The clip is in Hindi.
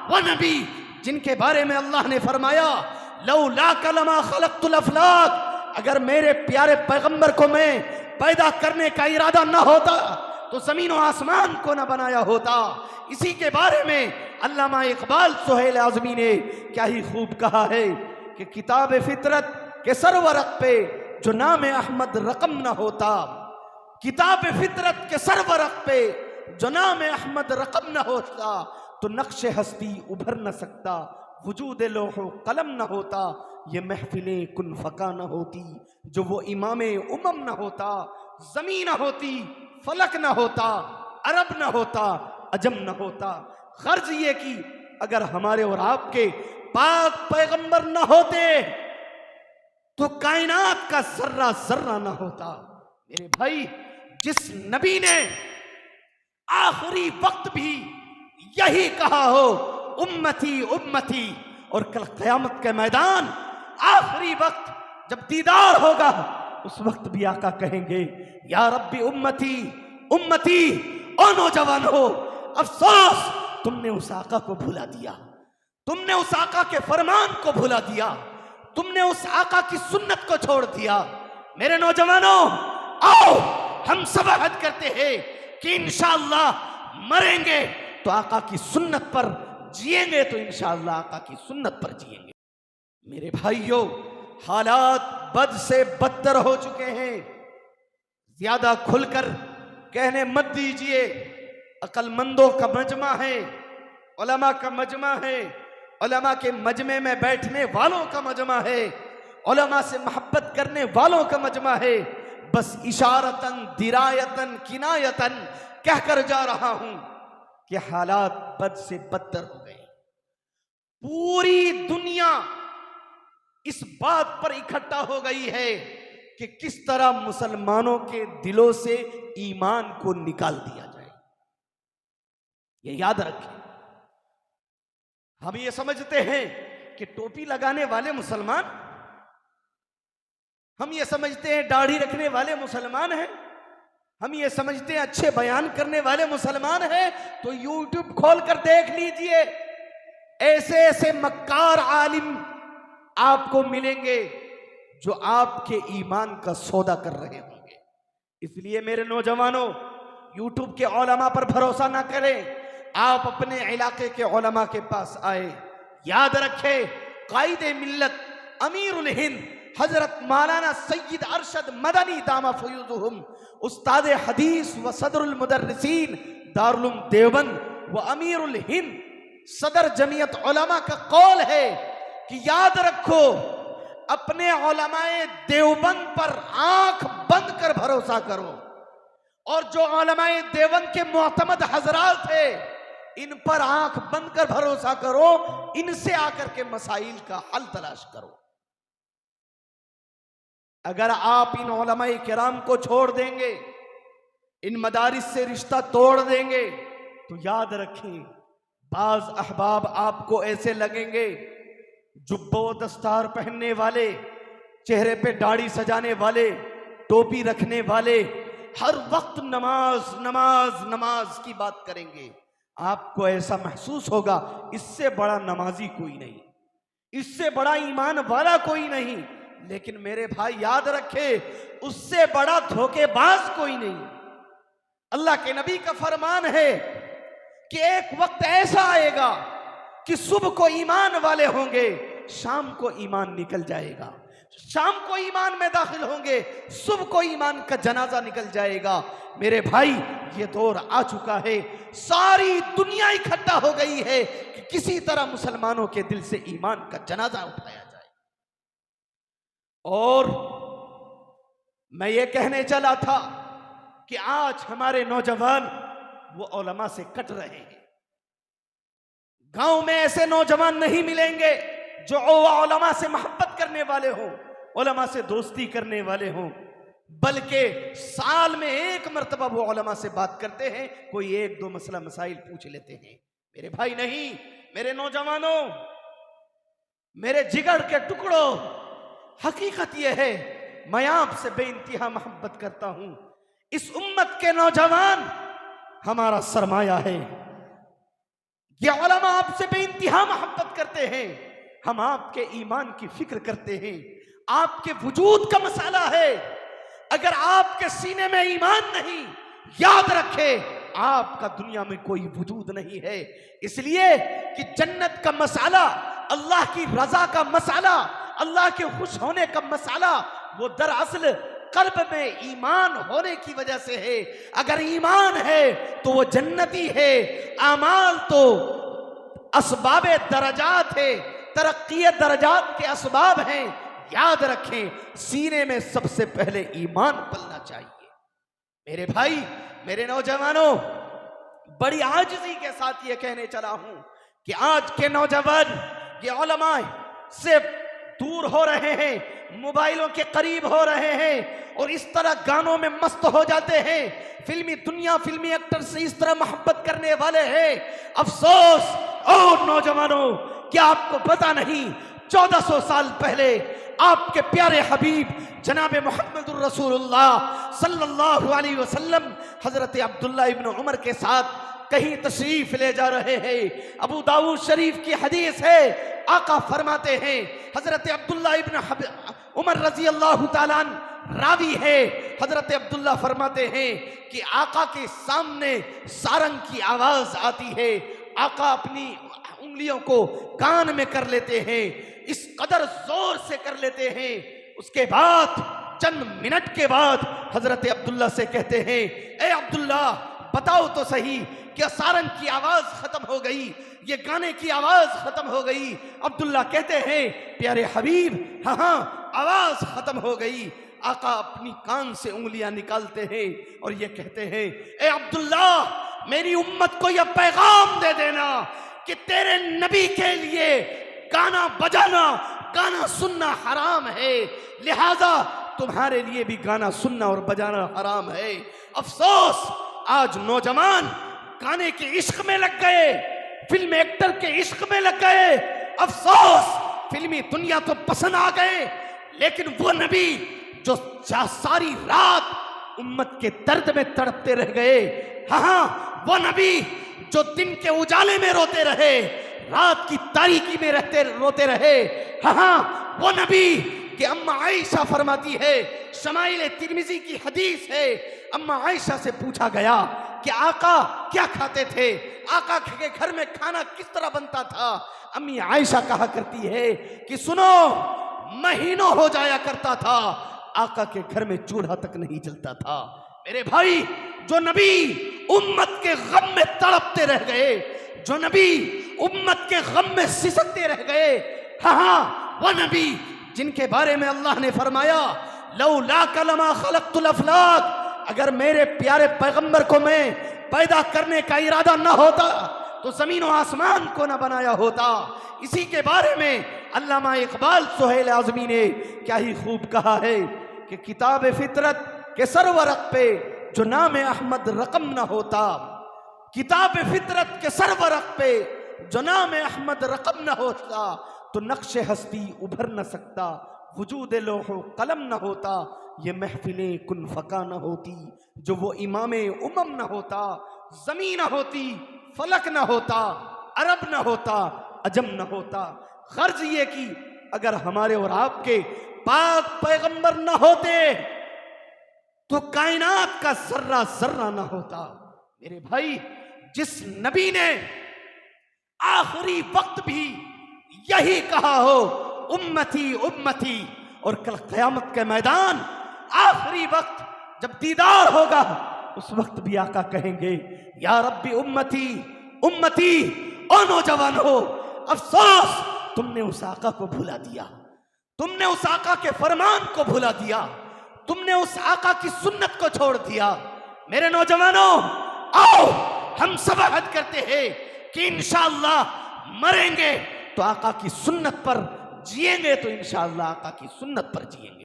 वो नबी जिनके बारे में अल्लाह ने फरमाया लौला कलमा खलक़तुल अफ़लाक, अगर मेरे प्यारे पैगंबर को मैं पैदा करने का इरादा न होता तो जमीन और आसमान को न बनाया होता। इसी के बारे में अल्लामा इकबाल सुहेल आज़मी ने क्या ही खूब कहा है कि किताब फितरत के सरवरक पे जो नाम अहमद रकम न होता, किताब फितरत के सरवरक पे जो नाम अहमद रकम न होता तो नक्श हस्ती उभर न सकता, वजूद लोहो कलम न होता, ये महफिले कुन फका न होती, जो वो इमामे उमम न होता, जमीन न होती, फलक न होता, अरब न होता, अजम न होता। गर्ज ये कि अगर हमारे और आपके पाक पैगंबर न होते तो कायनात का जर्रा जर्रा न होता। मेरे भाई, जिस नबी ने आखिरी वक्त भी यही कहा हो उम्मती उम्मती, और कल क़यामत के मैदान आखिरी वक्त जब दीदार होगा उस वक्त भी आका कहेंगे या रब्बी उम्मती उम्मती। ओ नौजवान हो, अफसोस तुमने उस आका को भुला दिया, तुमने उस आका के फरमान को भुला दिया, तुमने उस आका की सुन्नत को छोड़ दिया। मेरे नौजवानों, आओ हम सब अहद करते हैं कि इंशाअल्लाह मरेंगे तो आका की सुन्नत पर, जिएंगे तो इंशाअल्लाह आका की सुन्नत पर जिएंगे। मेरे भाइयों, हालात बद से बदतर हो चुके हैं। ज्यादा खुलकर कहने मत दीजिए। अक्लमंदों का मजमा है, उलमा का मजमा है, उलमा के मजमे में बैठने वालों का मजमा है, उलमा से मोहब्बत करने वालों का मजमा है। बस इशारतन दिरायतन किनायतन कहकर जा रहा हूं कि हालात बद से बदतर हो गए। पूरी दुनिया इस बात पर इकट्ठा हो गई है कि किस तरह मुसलमानों के दिलों से ईमान को निकाल दिया जाए। ये याद रखें। हम ये समझते हैं कि टोपी लगाने वाले मुसलमान, हम ये समझते हैं दाढ़ी रखने वाले मुसलमान हैं, हम ये समझते हैं अच्छे बयान करने वाले मुसलमान हैं। तो यूट्यूब खोलकर देख लीजिए, ऐसे ऐसे मक्कार आलिम आपको मिलेंगे जो आपके ईमान का सौदा कर रहे होंगे। इसलिए मेरे नौजवानों, यूट्यूब के उलमा पर भरोसा ना करें, आप अपने इलाके के उलमा के पास आए। याद रखें, कायदे मिल्लत अमीरुल हिंद हजरत मौलाना सैयद अरशद मदनी दामा फयूजुहुम, उस्ताद हदीस व सदरुल मुदर्रिसीन दारुल उलूम देवबंद व अमीरुल हिंद सदर जमीयत उलमा का कौल है कि याद रखो, अपने उलमाए देवबंद पर आंख बंद कर भरोसा करो, और जो उलमाए देवबंद के मुअतमद हजरात थे इन पर आंख बंद कर भरोसा करो, इनसे आकर के मसाइल का हल तलाश करो। अगर आप इन उलमाए किराम को छोड़ देंगे, इन मदारिस से रिश्ता तोड़ देंगे, तो याद रखें बाज अहबाब आपको ऐसे लगेंगे जुब्बो दस्तार पहनने वाले, चेहरे पे दाढ़ी सजाने वाले, टोपी रखने वाले, हर वक्त नमाज नमाज नमाज की बात करेंगे। आपको ऐसा महसूस होगा इससे बड़ा नमाजी कोई नहीं, इससे बड़ा ईमान वाला कोई नहीं। लेकिन मेरे भाई याद रखे, उससे बड़ा धोखेबाज कोई नहीं। अल्लाह के नबी का फरमान है कि एक वक्त ऐसा आएगा कि सुबह को ईमान वाले होंगे, शाम को ईमान निकल जाएगा, शाम को ईमान में दाखिल होंगे, सुबह को ईमान का जनाजा निकल जाएगा। मेरे भाई, ये दौर आ चुका है, सारी दुनिया इकट्ठा हो गई है कि किसी तरह मुसलमानों के दिल से ईमान का जनाजा उठाया जाए। और मैं ये कहने चला था कि आज हमारे नौजवान वो उलमा से कट रहे हैं। गांव में ऐसे नौजवान नहीं मिलेंगे जो उलमा से मोहब्बत करने वाले हों, उलमा से दोस्ती करने वाले हों, बल्कि साल में एक मर्तबा वो उलमा से बात करते हैं, कोई एक दो मसला मसाइल पूछ लेते हैं। मेरे भाई नहीं, मेरे नौजवानों, मेरे जिगर के टुकड़ों, हकीकत यह है, मैं आपसे बेइंतहा मोहब्बत करता हूं। इस उम्मत के नौजवान हमारा सरमाया है। ये उलमा आपसे बेइंतहा इंतहा मोहब्बत करते हैं, हम आपके ईमान की फिक्र करते हैं। आपके वजूद का मसाला है। अगर आपके सीने में ईमान नहीं, याद रखे आपका दुनिया में कोई वजूद नहीं है। इसलिए कि जन्नत का मसाला, अल्लाह की रजा का मसाला, अल्लाह के खुश होने का मसाला, वो दरअसल कल्ब में ईमान होने की वजह से है। अगर ईमान है तो वो जन्नती है। अमाल तो असबाबे दरजात है, तरक्की दरजात के असबाब हैं। याद रखें, सीने में सबसे पहले ईमान पलना चाहिए। मेरे भाई, मेरे नौजवानों, बड़ी आजिज़ी के साथ ये कहने चला हूं कि आज के नौजवान ये उलमा से दूर हो रहे हैं, मोबाइलों के करीब हो रहे हैं और इस तरह गानों में मस्त हो जाते हैं। फिल्मी दुनिया, फिल्मी एक्टर से इस तरह मोहब्बत करने वाले हैं। अफसोस और नौजवानों, क्या आपको पता नहीं 1400 साल पहले आपके प्यारे हबीब जनाब मोहम्मदुर रसूलुल्लाह सल्लल्लाहु अलैहि वसल्लम हजरत अब्दुल्ला इब्न उमर के साथ कहीं तशरीफ ले जा रहे हैं। अबू दाऊद शरीफ की हदीस है, आका फरमाते हैं, हजरत अब्दुल्ला इब्न उमर रजी अल्लाह ताला रावी है, हजरत अब्दुल्ला फरमाते हैं कि आका के सामने सारंग की आवाज आती है। आका अपनी उंगलियों को कान में कर लेते हैं, इस कदर जोर से कर लेते हैं। उसके बाद चंद मिनट के बाद हजरत अब्दुल्ला से कहते हैं, ए अब्दुल्ला बताओ तो सही, क्या सारंग की आवाज खत्म हो गई, ये गाने की आवाज खत्म हो गई? अब्दुल्ला कहते हैं, प्यारे हबीब हाँ हाँ आवाज खत्म हो गई। आका अपनी कान से उंगलियां निकालते हैं और ये कहते हैं, ए अब्दुल्ला मेरी उम्मत को यह पैगाम दे देना कि तेरे नबी के लिए गाना बजाना, गाना सुनना हराम है, लिहाजा तुम्हारे लिए भी गाना सुनना और बजाना हराम है। अफसोस आज नौजवान गाने के इश्क में लग गए, फिल्म एक्टर के इश्क में लग गए। अफसोस फिल्मी दुनिया तो पसंद आ गए, लेकिन वो नबी जो सारी रात उम्मत के दर्द में तड़पते रह गए, हाँ वो नबी जो दिन के उजाले में रोते रहे, रात की तारीकी में रोते रहे, हाँ वो नबी कि अम्मा आयशा फरमाती है, शमाइल तिरमिजी की हदीस है, अम्मा आयशा से पूछा गया कि आका क्या खाते थे, आका के घर में खाना किस तरह बनता था? अम्मी आयशा कहा करती है कि सुनो, महीनों हो जाया करता था आका के घर में चूल्हा तक नहीं जलता था। मेरे भाई, जो नबी उम्मत के गम में तड़पते रह गए, जो नबी उम्मत के गम में सिसकते रह गए, हाँ वो नबी जिनके बारे में अल्लाह ने फरमाया, लौला कलमा खलक़तुल अफ़लाक, अगर मेरे प्यारे पैगंबर को मैं पैदा करने का इरादा न होता तो जमीन और आसमान को न बनाया होता। इसी के बारे में अल्लामा इकबाल सुहेल आज़मी ने क्या ही खूब कहा है कि किताब फितरत के सरवरक पे जो नाम अहमद रकम न होता, किताब फितरत के सरवरक पे जो नाम अहमद रकम न होता तो नक्श हस्ती उभर न सकता, वजूद लोहो कलम न होता, ये महफिलें कुन फका न होती, जो वो इमाम उमम न होता, जमीन न होती, फलक न होता, अरब न होता, अजम न होता। गर्ज ये कि अगर हमारे और आपके पाक पैगंबर न होते तो कायनात का जर्रा जर्रा न होता। मेरे भाई, जिस नबी ने आखिरी वक्त भी यही कहा हो, उम्मती उम्मती, और कल क़यामत के मैदान आखिरी वक्त जब दीदार होगा उस वक्त भी आका कहेंगे, या रब्बी उम्मती उम्मती। ओ नौजवान हो, अफसोस तुमने उस आका को भुला दिया, तुमने उस आका के फरमान को भुला दिया, तुमने उस आका की सुन्नत को छोड़ दिया। मेरे नौजवानों, आओ हम सब अहद करते हैं कि इंशाअल्लाह मरेंगे तो आका की सुन्नत पर जिएंगे, तो इंशाअल्लाह आका की सुन्नत पर जिएंगे।